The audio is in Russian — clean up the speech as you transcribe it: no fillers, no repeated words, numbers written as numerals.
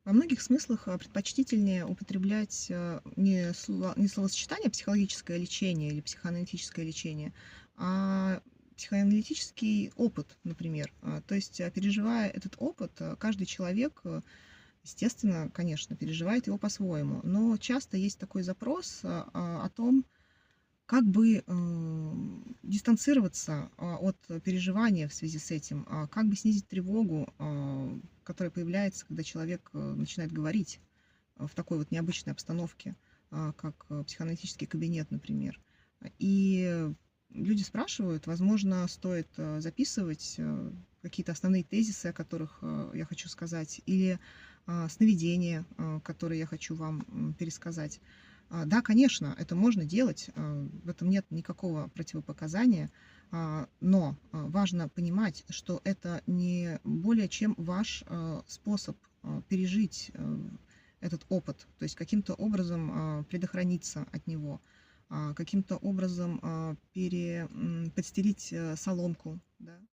Во многих смыслах, предпочтительнее употреблять, не словосочетание "психологическое лечение" или "психоаналитическое лечение", а психоаналитический опыт, например. То есть, переживая этот опыт, каждый человек, естественно, конечно, переживает его по-своему. Но часто есть такой запрос, о том, как бы, дистанцироваться, от переживания в связи с этим, как бы снизить тревогу, которая появляется, когда человек, начинает говорить, в такой вот необычной обстановке, как, психоаналитический кабинет, например. И люди спрашивают, возможно, стоит, записывать, какие-то основные тезисы, о которых, я хочу сказать, или, сновидения, которые я хочу вам, пересказать. Да, конечно, это можно делать, в этом нет никакого противопоказания, но, важно понимать, что это не более чем ваш, способ, пережить, этот опыт, то есть каким-то образом, предохраниться от него, каким-то образом, подстелить, соломку,